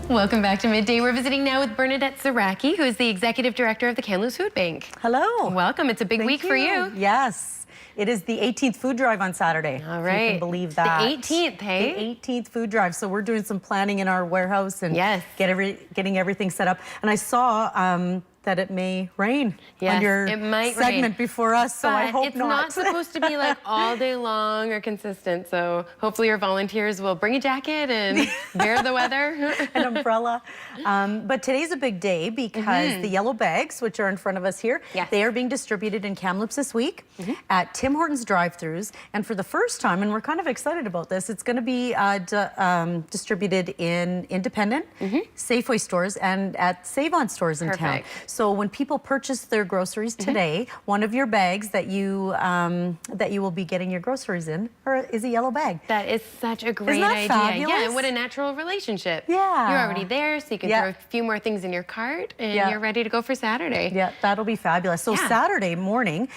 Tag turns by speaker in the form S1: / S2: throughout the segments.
S1: Welcome back to Midday. We're visiting now with Bernadette Zaracki, who is the Executive Director of the Kamloops Food Bank.
S2: Hello.
S1: Welcome. It's a big week for you.
S2: Yes. It is the 18th food drive on Saturday.
S1: All right.
S2: If you can believe that.
S1: The 18th, hey?
S2: The 18th food drive. So we're doing some planning in our warehouse and getting everything set up. And I saw that it may rain on your segment before us, so I hope
S1: it's not supposed to be like all day long or consistent, so hopefully your volunteers will bring a jacket and bear the weather.
S2: An umbrella. But today's a big day because the yellow bags, which are in front of us here, they are being distributed in Kamloops this week at Tim Hortons drive-thrus. And for the first time, and we're kind of excited about this, it's going to be distributed in independent Safeway stores and at Save-On stores in town. So when people purchase their groceries today, one of your bags that you will be getting your groceries in is a yellow bag.
S1: That is such a great
S2: Isn't that
S1: idea.
S2: fabulous?
S1: Yeah, and what a natural relationship.
S2: Yeah.
S1: You're already there, so you can throw a few more things in your cart, and you're ready to go for Saturday.
S2: Yeah, that'll be fabulous. So Saturday morning,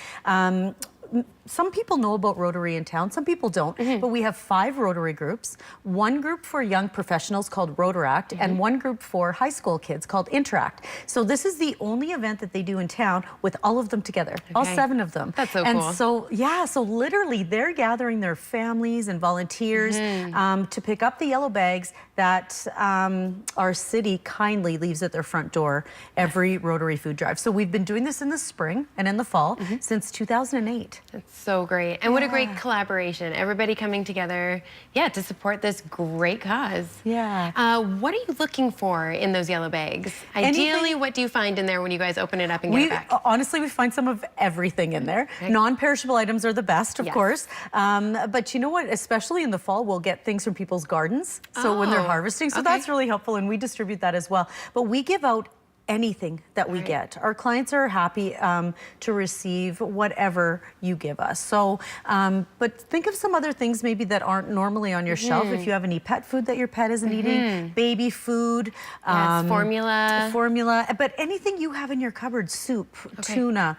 S2: some people know about Rotary in town, some people don't, but we have 5 Rotary groups, one group for young professionals called Rotaract, and one group for high school kids called Interact. So this is the only event that they do in town with all of them together, all 7 of them.
S1: That's so cool.
S2: And so, so literally they're gathering their families and volunteers to pick up the yellow bags that our city kindly leaves at their front door every Rotary food drive. So we've been doing this in the spring and in the fall since 2008.
S1: That's so great. And what a great collaboration. Everybody coming together, to support this great cause.
S2: Yeah.
S1: What are you looking for in those yellow bags? Ideally, what do you find in there when you guys open it up and get it back?
S2: Honestly, we find some of everything in there. Non-perishable items are the best, of course. But you know what? Especially in the fall, we'll get things from people's gardens. So when they're harvesting, so that's really helpful, and we distribute that as well. But we give out anything that we get. Our clients are happy to receive whatever you give us. So, but think of some other things maybe that aren't normally on your shelf. If you have any pet food that your pet isn't eating, baby food, formula, but anything you have in your cupboard, soup, tuna,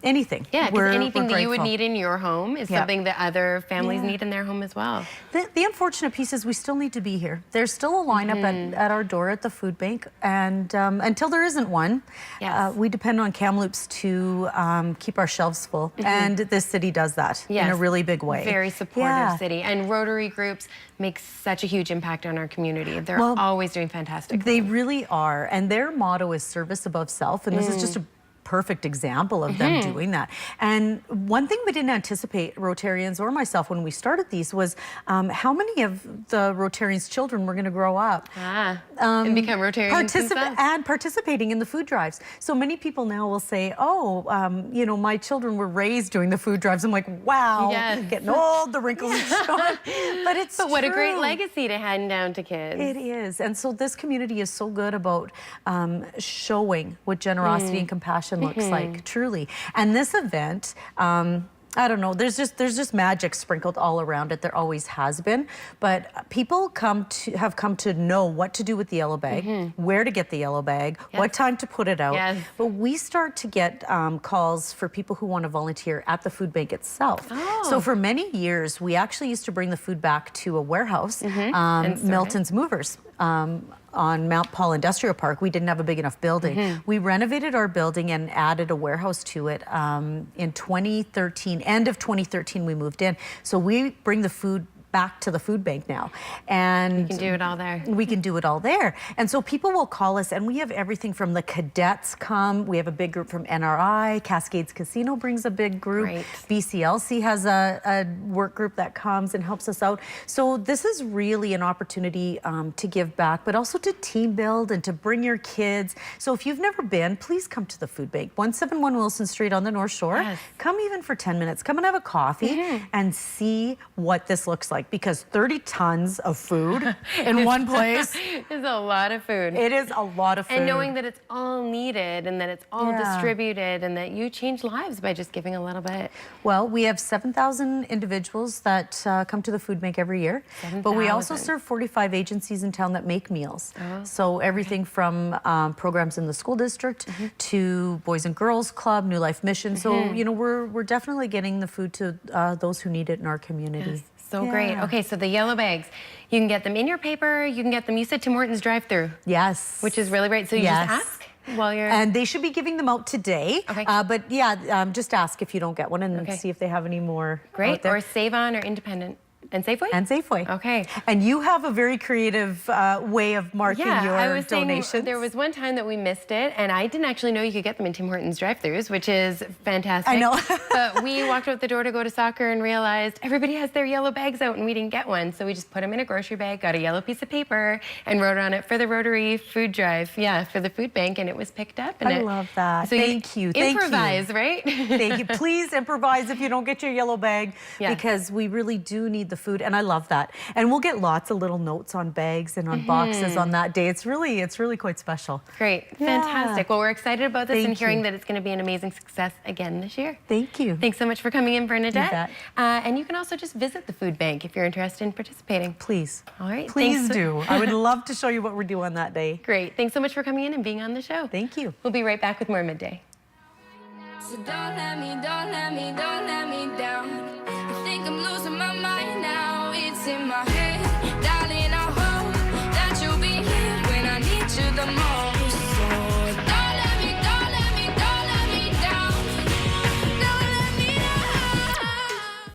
S2: anything.
S1: Yeah, because anything that you would need in your home is something that other families need in their home as well.
S2: The unfortunate piece is we still need to be here. There's still a lineup at our door at the food bank, and until there isn't one, we depend on Kamloops to keep our shelves full. And this city does that in a really big way.
S1: Very supportive city. And Rotary groups make such a huge impact on our community. They're always doing fantastic things.
S2: They really are. And their motto is service above self. And this is just a perfect example of them doing that. And one thing we didn't anticipate, Rotarians or myself, when we started these was how many of the Rotarians' children were going to grow up
S1: and become Rotarians
S2: participating in the food drives. So many people now will say, you know, my children were raised doing the food drives. I'm like, wow, getting old, the wrinkles are showing. But
S1: what a great legacy to hand down to kids.
S2: It is. And so this community is so good about showing what generosity and compassion looks like, truly. And this event, I don't know, there's just magic sprinkled all around it. There always has been. But people have come to know what to do with the yellow bag, where to get the yellow bag, what time to put it out. But we start to get calls for people who want to volunteer at the food bank itself. So for many years, we actually used to bring the food back to a warehouse, Milton's Movers. On Mount Paul Industrial Park. We didn't have a big enough building. We renovated our building and added a warehouse to it in 2013. End of 2013, we moved in. So we bring the food back to the food bank now. And
S1: you can do it all there.
S2: We can do it all there. And so people will call us, and we have everything from the cadets come. We have a big group from NRI. Cascades Casino brings a big group. BCLC has a work group that comes and helps us out. So this is really an opportunity to give back, but also to team build and to bring your kids. So if you've never been, please come to the food bank. 171 Wilson Street on the North Shore. Come even for 10 minutes. Come and have a coffee and see what this looks like. Because 30 tons of food in one place
S1: is a lot of food.
S2: It is a lot of food.
S1: And knowing that it's all needed and that it's all distributed and that you change lives by just giving a little bit.
S2: Well, we have 7,000 individuals that come to the food bank every year. But we also serve 45 agencies in town that make meals. So everything from programs in the school district to Boys and Girls Club, New Life Mission. So, you know, we're definitely getting the food to those who need it in our community.
S1: So great. right. Okay, so the yellow bags, you can get them in your paper. You can get them, you said Tim Hortons drive-through.
S2: Yes.
S1: Which is really great. So you just ask while you're...
S2: And they should be giving them out today.
S1: Okay.
S2: But yeah, just ask if you don't get one and see if they have any more
S1: Great.
S2: out there.
S1: Or Save On or Independent. And Safeway?
S2: And Safeway.
S1: Okay.
S2: And you have a very creative way of marking your donations.
S1: Saying there was one time that we missed it, and I didn't actually know you could get them in Tim Hortons drive-thrus, which is fantastic.
S2: I know.
S1: But we walked out the door to go to soccer and realized everybody has their yellow bags out, and we didn't get one. So we just put them in a grocery bag, got a yellow piece of paper, and wrote on it for the Rotary food drive. Yeah, for the food bank, and it was picked up. And
S2: I love that.
S1: So
S2: Thank you.
S1: Improvise, right?
S2: Thank you. Please improvise if you don't get your yellow bag, because we really do need the food, and I love that. And we'll get lots of little notes on bags and on boxes on that day. It's really quite special.
S1: Great. Fantastic. Well, we're excited about this and hearing that it's going to be an amazing success again this year.
S2: Thank you.
S1: Thanks so much for coming in, Bernadette.
S2: You bet.
S1: And you can also just visit the food bank if you're interested in participating.
S2: Please.
S1: All right.
S2: Please do. I would love to show you what we're doing that day.
S1: Great. Thanks so much for coming in and being on the show.
S2: Thank you.
S1: We'll be right back with more Midday.
S3: So don't let me down. I think I'm losing my mind now. It's in my head.